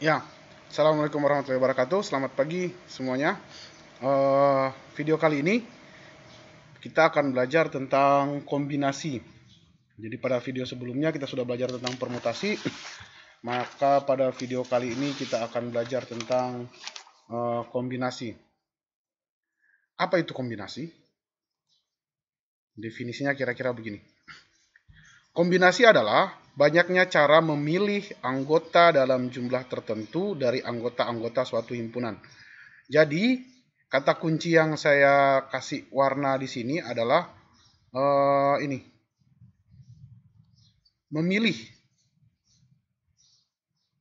Ya, Assalamualaikum warahmatullahi wabarakatuh. Selamat pagi semuanya. Video kali ini kita akan belajar tentang kombinasi. Jadi pada video sebelumnya kita sudah belajar tentang permutasi. Maka pada video kali ini kita akan belajar tentang kombinasi. Apa itu kombinasi? Definisinya kira-kira begini. Kombinasi adalah banyaknya cara memilih anggota dalam jumlah tertentu dari anggota-anggota suatu himpunan. Jadi, kata kunci yang saya kasih warna di sini adalah ini, memilih.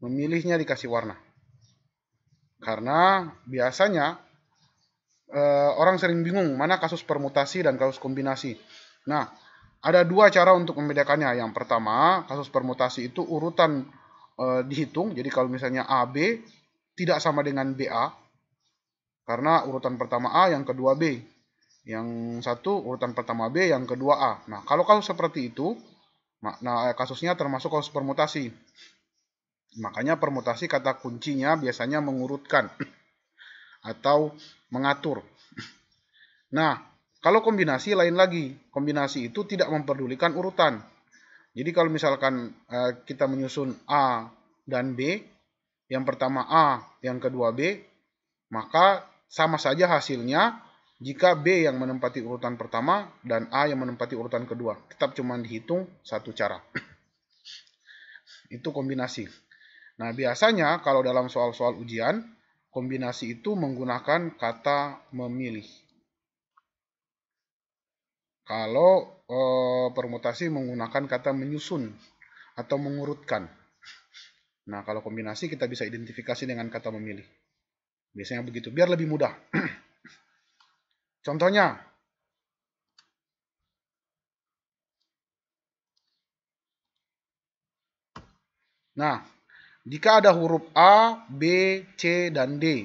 Memilihnya dikasih warna. Karena biasanya orang sering bingung mana kasus permutasi dan kasus kombinasi. Nah, ada dua cara untuk membedakannya. Yang pertama, kasus permutasi itu urutan dihitung. Jadi kalau misalnya AB tidak sama dengan BA, karena urutan pertama A, yang kedua B. Yang satu urutan pertama B, yang kedua A. Nah, kalau kasus seperti itu, kasusnya termasuk kasus permutasi. Makanya permutasi kata kuncinya biasanya mengurutkan atau mengatur. Nah, kalau kombinasi lain lagi. Kombinasi itu tidak memperdulikan urutan. Jadi kalau misalkan kita menyusun A dan B, yang pertama A, yang kedua B, maka sama saja hasilnya jika B yang menempati urutan pertama dan A yang menempati urutan kedua. Tetap cuma dihitung satu cara. Itu kombinasi. Nah, biasanya kalau dalam soal-soal ujian, kombinasi itu menggunakan kata memilih. Kalau permutasi menggunakan kata menyusun atau mengurutkan. Nah, kalau kombinasi kita bisa identifikasi dengan kata memilih. Biasanya begitu, biar lebih mudah. Contohnya, nah, jika ada huruf A, B, C, dan D,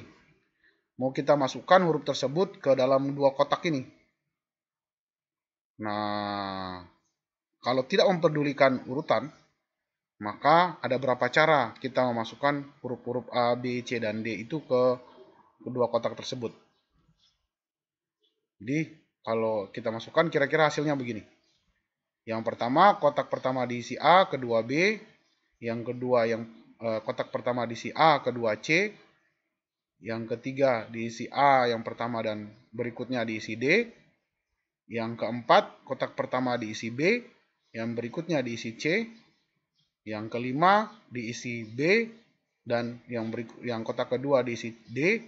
mau kita masukkan huruf tersebut ke dalam dua kotak ini. Nah, kalau tidak memperdulikan urutan, maka ada berapa cara kita memasukkan huruf-huruf A, B, C, dan D itu ke kedua kotak tersebut. Jadi, kalau kita masukkan kira-kira hasilnya begini. Yang pertama, kotak pertama diisi A, kedua B. Yang kedua, kotak pertama diisi A, kedua C. Yang ketiga diisi A yang pertama dan berikutnya diisi D. Yang keempat, kotak pertama diisi B, yang berikutnya diisi C. Yang kelima diisi B dan yang kotak kedua diisi D.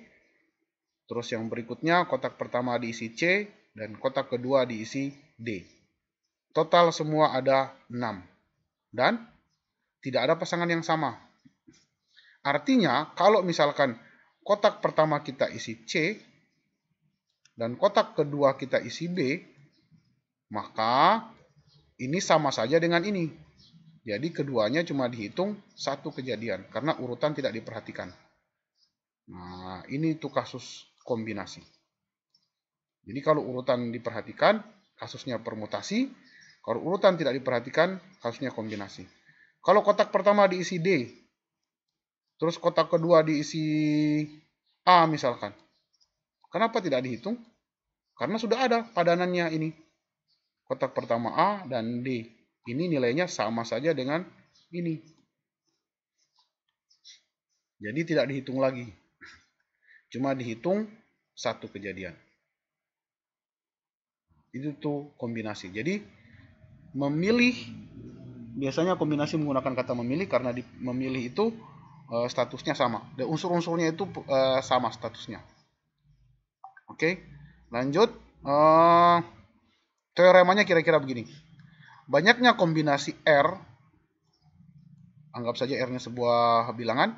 Terus yang berikutnya kotak pertama diisi C dan kotak kedua diisi D. Total semua ada 6. Dan tidak ada pasangan yang sama. Artinya, kalau misalkan kotak pertama kita isi C, dan kotak kedua kita isi B, maka ini sama saja dengan ini. Jadi keduanya cuma dihitung satu kejadian, karena urutan tidak diperhatikan. Nah, ini tuh kasus kombinasi. Jadi kalau urutan diperhatikan, kasusnya permutasi. Kalau urutan tidak diperhatikan, kasusnya kombinasi. Kalau kotak pertama diisi D, terus kotak kedua diisi A misalkan. Kenapa tidak dihitung? Karena sudah ada padanannya ini. Kotak pertama A dan D. Ini nilainya sama saja dengan ini. Jadi tidak dihitung lagi. Cuma dihitung satu kejadian. Itu tuh kombinasi. Jadi memilih, biasanya kombinasi menggunakan kata memilih karena di memilih itu statusnya sama. Dan unsur-unsurnya itu sama statusnya. Oke, lanjut. Teoremanya kira-kira begini. Banyaknya kombinasi R, anggap saja R-nya sebuah bilangan.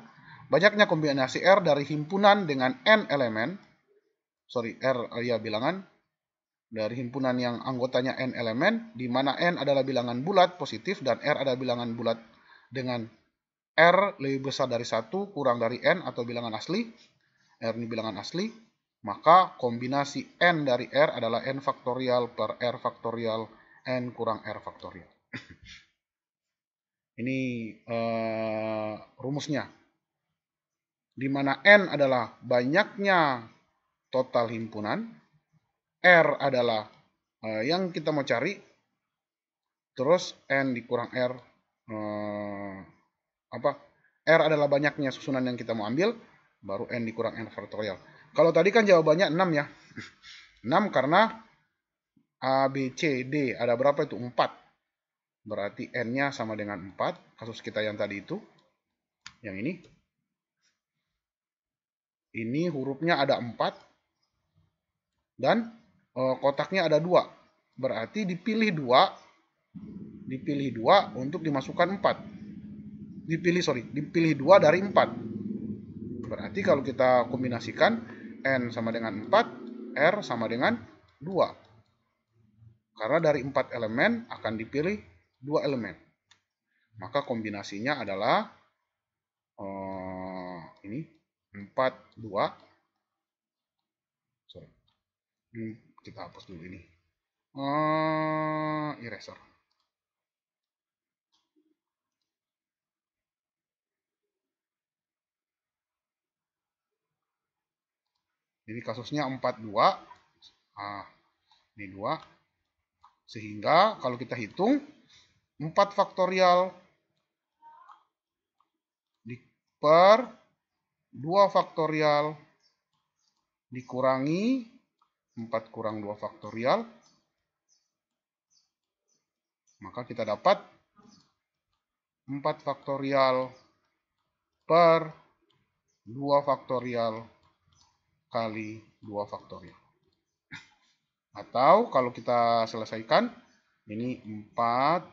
Banyaknya kombinasi R dari himpunan dengan N elemen. R ya bilangan. Dari himpunan yang anggotanya N elemen, di mana N adalah bilangan bulat positif dan R adalah bilangan bulat dengan R lebih besar dari 1 kurang dari N atau bilangan asli. R ini bilangan asli. Maka kombinasi N dari R adalah N faktorial per R faktorial N kurang R faktorial. Ini rumusnya. di mana N adalah banyaknya total himpunan, R adalah yang kita mau cari, terus N dikurang R, R adalah banyaknya susunan yang kita mau ambil, baru N dikurang N faktorial. Kalau tadi kan jawabannya 6 ya. 6 karena A, B, C, D ada berapa itu? 4. Berarti N-nya sama dengan 4. Kasus kita yang tadi itu. Yang ini. Ini hurufnya ada 4. Dan kotaknya ada 2. Berarti dipilih 2. Dipilih 2 untuk dimasukkan 4. Dipilih 2 dari 4. Berarti kalau kita kombinasikan N sama dengan 4, R sama dengan 2. Karena dari 4 elemen akan dipilih 2 elemen. Maka kombinasinya adalah ini 4, 2. Sorry. Kita hapus dulu ini. Eraser. Jadi kasusnya 4, 2. Ini 2. Sehingga kalau kita hitung 4 faktorial per 2 faktorial dikurangi 4 kurang 2 faktorial, maka kita dapat 4 faktorial per 2 faktorial kali 2 faktorial. Atau kalau kita selesaikan, ini 4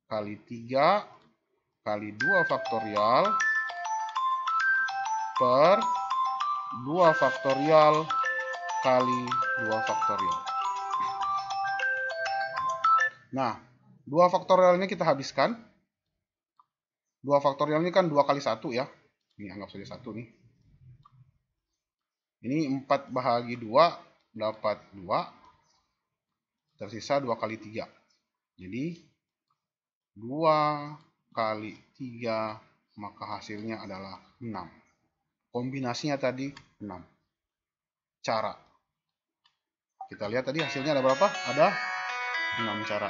kali 3 kali 2 faktorial per 2 faktorial kali 2 faktorial. Nah, 2 faktorial ini kita habiskan. 2 faktorial ini kan 2 kali 1 ya. Ini anggap saja 1 nih. Ini 4 bahagi 2 dapat 2. Tersisa 2 kali 3. Jadi 2 kali 3 maka hasilnya adalah 6. Kombinasinya tadi 6. Cara. Kita lihat tadi hasilnya ada berapa? Ada 6 cara.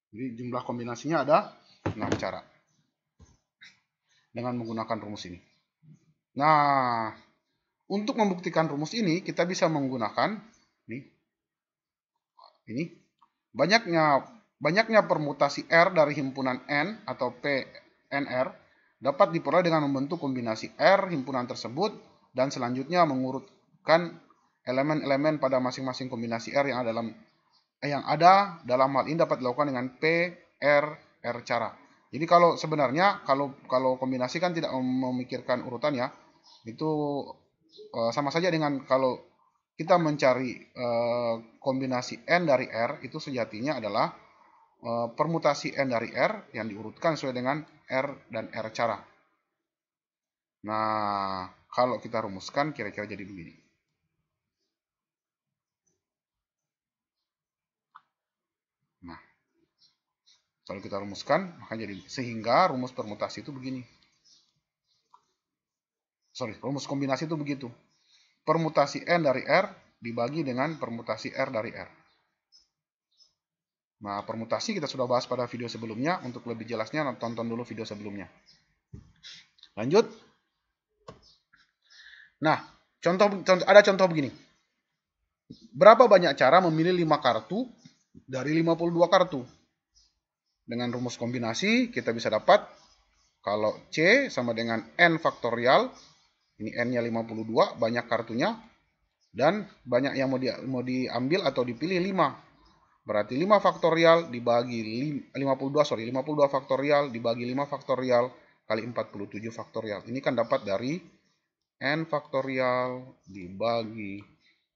Jadi jumlah kombinasinya ada 6 cara. Dengan menggunakan rumus ini. Nah, untuk membuktikan rumus ini kita bisa menggunakan ini banyaknya permutasi R dari himpunan N atau PNR dapat diperoleh dengan membentuk kombinasi R himpunan tersebut dan selanjutnya mengurutkan elemen-elemen pada masing-masing kombinasi R yang ada dalam hal ini dapat dilakukan dengan P, R cara. Jadi kalau sebenarnya kalau kombinasi kan tidak memikirkan urutan ya, itu sama saja dengan kalau kita mencari kombinasi N dari R, itu sejatinya adalah permutasi N dari R yang diurutkan sesuai dengan R dan R cara. Nah, kalau kita rumuskan kira-kira jadi begini. Nah, kalau kita rumuskan, maka jadi sehingga rumus permutasi itu begini. Rumus kombinasi itu begitu. Permutasi N dari R dibagi dengan permutasi R dari R. Nah, permutasi kita sudah bahas pada video sebelumnya. Untuk lebih jelasnya, tonton dulu video sebelumnya. Lanjut. Nah, ada contoh begini. Berapa banyak cara memilih 5 kartu dari 52 kartu? Dengan rumus kombinasi, kita bisa dapat kalau C sama dengan N faktorial, ini N-nya 52, banyak kartunya, dan banyak yang mau diambil atau dipilih 5. Berarti 5 faktorial dibagi 52 faktorial dibagi 5 faktorial kali 47 faktorial. Ini kan dapat dari N faktorial dibagi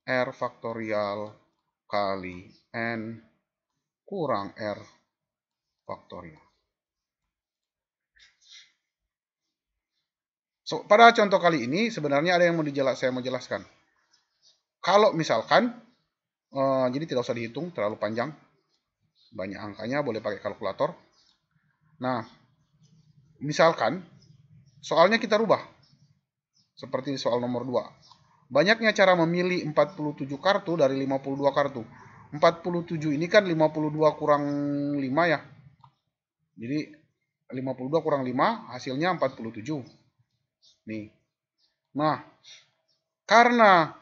R faktorial kali N kurang R faktorial. Pada contoh kali ini sebenarnya ada yang saya mau jelaskan. Kalau misalkan, jadi tidak usah dihitung terlalu panjang. Banyak angkanya, boleh pakai kalkulator. Nah, misalkan soalnya kita rubah. Seperti soal nomor 2. Banyaknya cara memilih 47 kartu dari 52 kartu. 47 ini kan 52 kurang 5 ya. Jadi 52 kurang 5 hasilnya 47. Nih. Nah, karena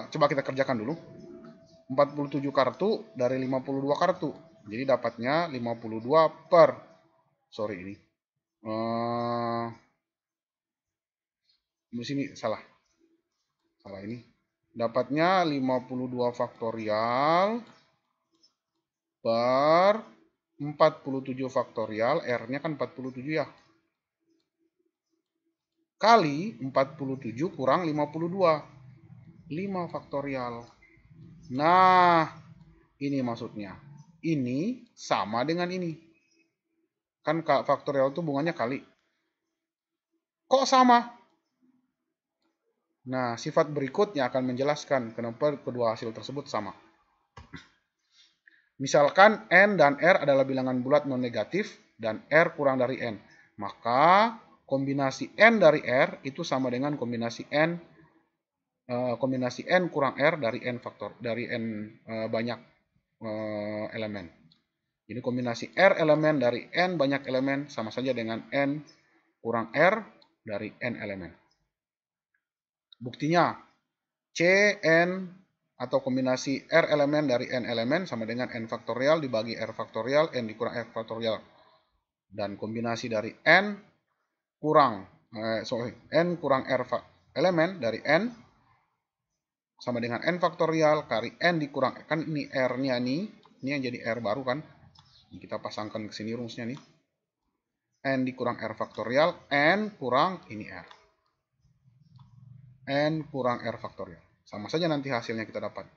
coba kita kerjakan dulu. 47 kartu dari 52 kartu. Jadi dapatnya 52 per. Sorry ini. Di sini salah. Salah ini. Dapatnya 52 faktorial per 47 faktorial. R-nya kan 47 ya. Kali 47 kurang 52. 5 faktorial. Nah, ini maksudnya. Ini sama dengan ini. Kan faktorial itu hubungannya kali. Kok sama? Nah, sifat berikutnya akan menjelaskan kenapa kedua hasil tersebut sama. Misalkan N dan R adalah bilangan bulat non negatif dan R kurang dari N. Maka kombinasi N dari R itu sama dengan kombinasi N kurang R dari N faktor, dari N banyak elemen. Jadi kombinasi R elemen dari N banyak elemen sama saja dengan N kurang R dari N elemen. Buktinya Cn atau kombinasi R elemen dari N elemen sama dengan N faktorial dibagi R faktorial, N dikurang R faktorial. Dan kombinasi dari N kurang R elemen dari N sama dengan N faktorial kali N dikurang, kan ini R-nya nih, ini yang jadi R baru kan. Ini kita pasangkan ke sini rumusnya nih. N dikurang R faktorial, N kurang ini R. N kurang R faktorial. Sama saja nanti hasilnya kita dapat.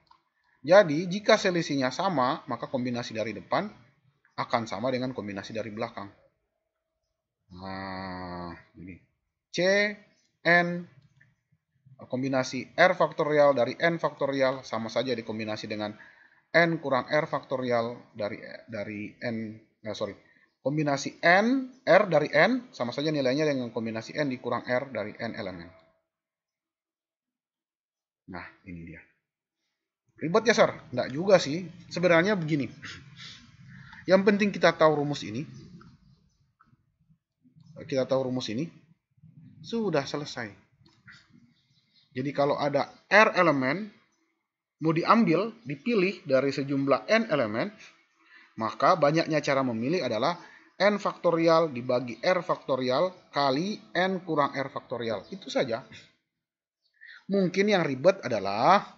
Jadi, jika selisihnya sama, maka kombinasi dari depan akan sama dengan kombinasi dari belakang. Nah, ini. C, N, kombinasi R faktorial dari N faktorial sama saja dikombinasi dengan N kurang R faktorial dari N, kombinasi N, R dari N sama saja nilainya dengan kombinasi N dikurang R dari N elemen. Nah, ini dia. Ribet ya, Sir? Enggak juga sih. Sebenarnya begini. Yang penting kita tahu rumus ini. Sudah selesai. Jadi kalau ada R elemen, mau diambil, dipilih dari sejumlah N elemen, maka banyaknya cara memilih adalah N faktorial dibagi R faktorial kali N kurang R faktorial. Itu saja. Mungkin yang ribet adalah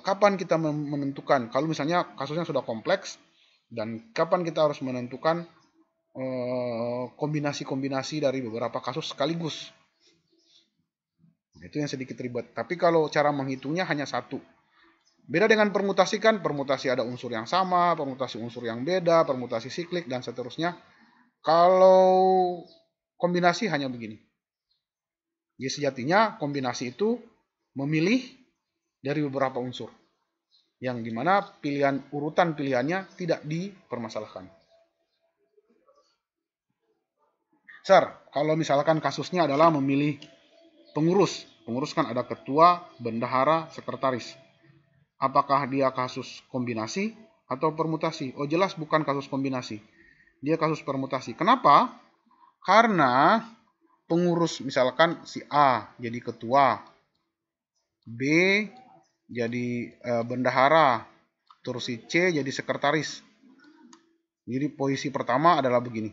kapan kita menentukan, kalau misalnya kasusnya sudah kompleks, dan kapan kita harus menentukan kombinasi-kombinasi dari beberapa kasus sekaligus. Itu yang sedikit ribet. Tapi kalau cara menghitungnya hanya satu. Beda dengan permutasi kan, permutasi ada unsur yang sama, permutasi unsur yang beda, permutasi siklik, dan seterusnya. Kalau kombinasi hanya begini. Jadi sejatinya kombinasi itu memilih dari beberapa unsur. Yang dimana urutan pilihannya tidak dipermasalahkan. Sir, kalau misalkan kasusnya adalah memilih pengurus. Pengurus kan ada ketua, bendahara, sekretaris. Apakah dia kasus kombinasi atau permutasi? Oh jelas bukan kasus kombinasi. Dia kasus permutasi. Kenapa? Karena pengurus misalkan si A jadi ketua, B jadi bendahara, terus si C jadi sekretaris. Jadi posisi pertama adalah begini.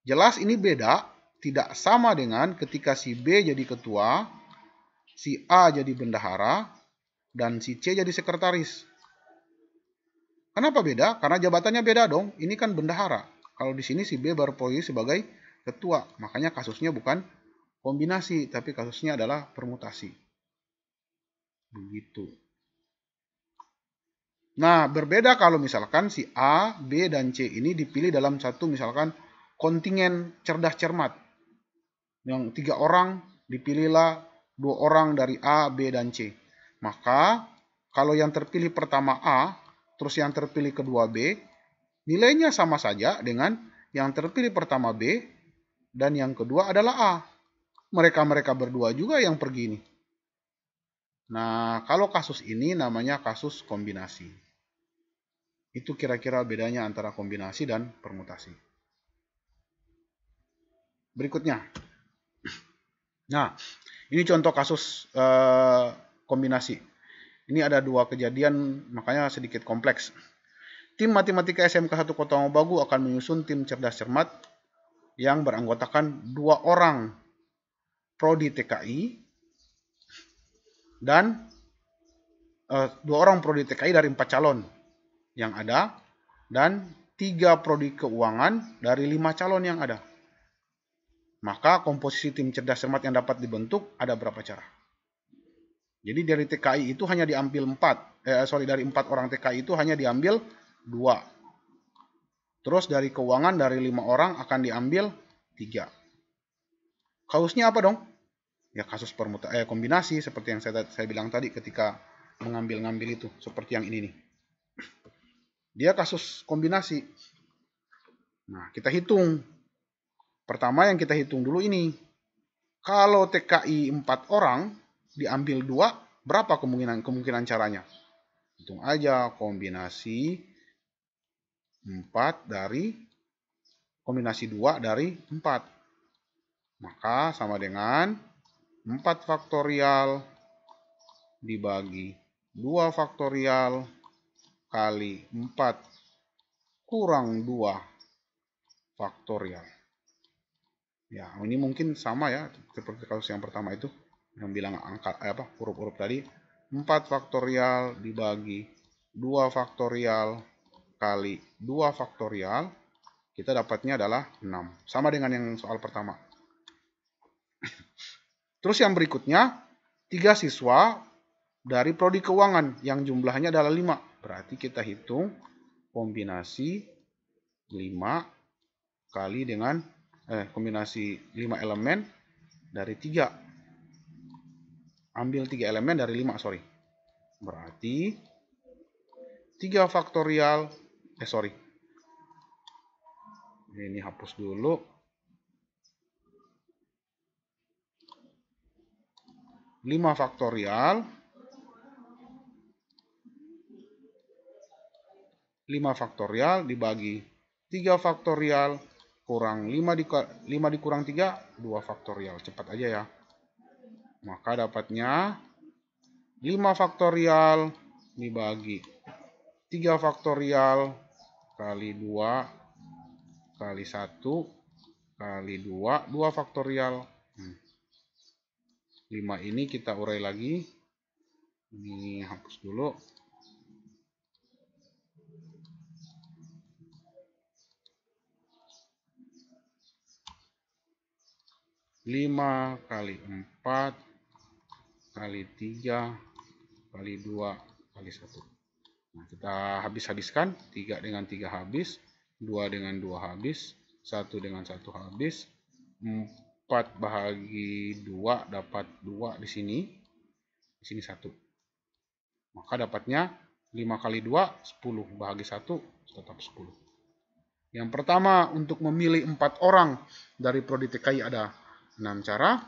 Jelas ini beda, tidak sama dengan ketika si B jadi ketua, si A jadi bendahara, dan si C jadi sekretaris. Kenapa beda? Karena jabatannya beda dong. Ini kan bendahara. Kalau di sini si B berposisi sebagai ketua. Makanya kasusnya bukan kombinasi, tapi kasusnya adalah permutasi. Begitu. Nah, berbeda kalau misalkan si A, B, dan C ini dipilih dalam satu misalkan kontingen cerdas cermat. Yang 3 orang dipilihlah 2 orang dari A, B, dan C. Maka kalau yang terpilih pertama A, terus yang terpilih kedua B, nilainya sama saja dengan yang terpilih pertama B, dan yang kedua adalah A. Mereka-mereka berdua juga yang pergi nih. Nah, kalau kasus ini namanya kasus kombinasi. Itu kira-kira bedanya antara kombinasi dan permutasi. Berikutnya. Nah, ini contoh kasus kombinasi. Ini ada dua kejadian, makanya sedikit kompleks. Tim Matematika SMK 1 Kota Mobagu akan menyusun tim cerdas cermat yang beranggotakan 2 orang prodi TKI dan 2 orang prodi TKI dari 4 calon yang ada dan 3 prodi keuangan dari 5 calon yang ada. Maka komposisi tim cerdas cermat yang dapat dibentuk ada berapa cara? Jadi dari TKI itu hanya diambil 4. Dari 4 orang TKI itu hanya diambil 2. Terus dari keuangan dari 5 orang akan diambil 3. Kasusnya apa dong? Ya kasus kombinasi seperti yang saya bilang tadi ketika mengambil-ngambil itu. Seperti yang ini nih. Dia kasus kombinasi. Nah kita hitung. Pertama yang kita hitung dulu ini. Kalau TKI 4 orang diambil 2, berapa kemungkinan caranya? Hitung aja kombinasi 4 dari kombinasi 2 dari 4. Maka sama dengan 4 faktorial dibagi 2 faktorial kali 4 kurang 2 faktorial. Ya, ini mungkin sama ya seperti kasus yang pertama itu. Yang bilang angka huruf-huruf tadi 4 faktorial dibagi 2 faktorial kali 2 faktorial, kita dapatnya adalah 6. Sama dengan yang soal pertama. Terus yang berikutnya 3 siswa dari prodi keuangan yang jumlahnya adalah 5. Berarti kita hitung kombinasi 5 kali dengan kombinasi 5 elemen dari 3. Ambil 3 elemen dari 5, sorry. Berarti 3 faktorial, ini hapus dulu. 5 faktorial. 5 faktorial dibagi 3 faktorial kurang 5 dikurang 3, 2 faktorial. Cepat aja ya. Maka dapatnya 5 faktorial dibagi 3 faktorial kali 2 kali 1 kali 2, 2 faktorial. 5 ini kita urai lagi. Ini hapus dulu. 5 kali 4 kali 3 kali 2 kali 1. Nah, kita habis-habiskan. 3 dengan 3 habis. 2 dengan 2 habis. 1 dengan 1 habis. 4 bahagi 2 dapat 2 di sini. Di sini 1. Maka dapatnya 5 kali 2, 10. Bahagi 1, tetap 10. Yang pertama, untuk memilih 4 orang dari prodi TKI ada 6 cara.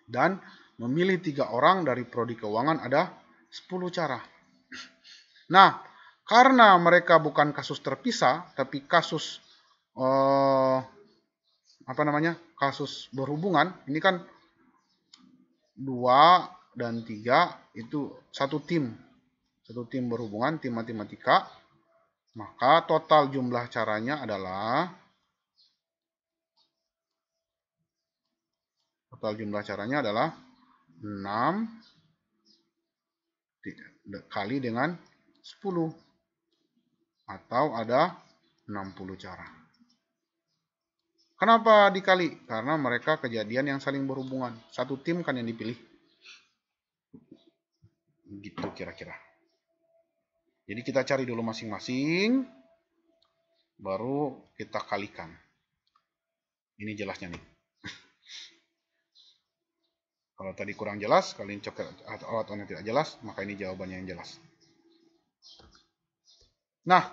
Dan memilih 3 orang dari prodi keuangan ada 10 cara. Nah, karena mereka bukan kasus terpisah, tapi kasus kasus berhubungan. Ini kan 2 dan 3 itu satu tim. Satu tim berhubungan, tim matematika. Maka total jumlah caranya adalah 6 kali dengan 10. Atau ada 60 cara. Kenapa dikali? Karena mereka kejadian yang saling berhubungan. Satu tim kan yang dipilih. Gitu kira-kira. Jadi kita cari dulu masing-masing. Baru kita kalikan. Ini jelasnya nih. Kalau tadi kurang jelas, kalian cek atau tidak jelas, maka ini jawabannya yang jelas. Nah,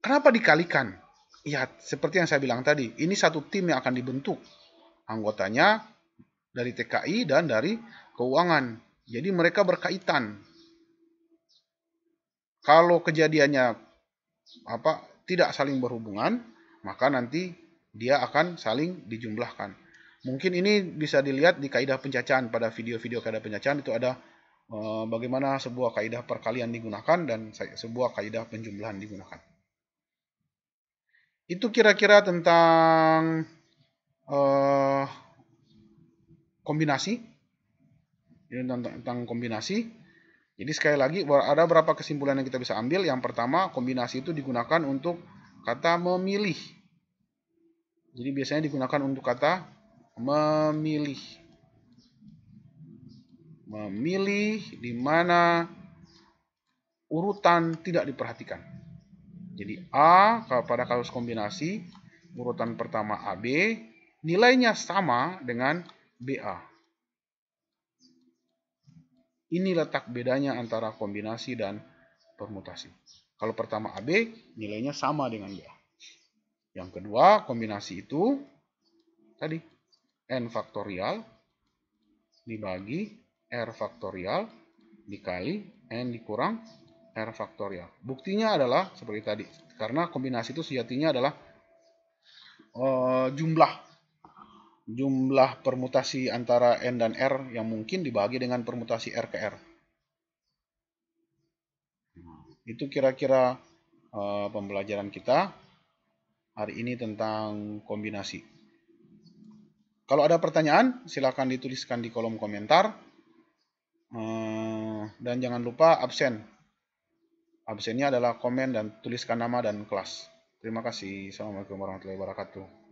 kenapa dikalikan? Ya, seperti yang saya bilang tadi, ini satu tim yang akan dibentuk. Anggotanya dari TKI dan dari keuangan. Jadi mereka berkaitan. Kalau kejadiannya tidak saling berhubungan, maka nanti dia akan saling dijumlahkan. Mungkin ini bisa dilihat di kaidah pencacahan. Pada video-video kaidah pencacahan itu ada bagaimana sebuah kaidah perkalian digunakan dan sebuah kaidah penjumlahan digunakan. Itu kira-kira tentang kombinasi. Ini tentang kombinasi. Jadi sekali lagi ada beberapa kesimpulan yang kita bisa ambil. Yang pertama, kombinasi itu digunakan untuk kata memilih. Jadi biasanya digunakan untuk kata memilih. Memilih di mana urutan tidak diperhatikan. Jadi A pada kasus kombinasi, urutan pertama AB, nilainya sama dengan BA. Ini letak bedanya antara kombinasi dan permutasi. Kalau pertama AB, nilainya sama dengan BA. Yang kedua, kombinasi itu tadi N faktorial dibagi R faktorial dikali N dikurang R faktorial. Buktinya adalah seperti tadi. Karena kombinasi itu sejatinya adalah jumlah permutasi antara N dan R yang mungkin dibagi dengan permutasi R ke R. Itu kira-kira pembelajaran kita hari ini tentang kombinasi. Kalau ada pertanyaan, silakan dituliskan di kolom komentar. Dan jangan lupa absen. Absennya adalah komen dan tuliskan nama dan kelas. Terima kasih. Assalamualaikum warahmatullahi wabarakatuh.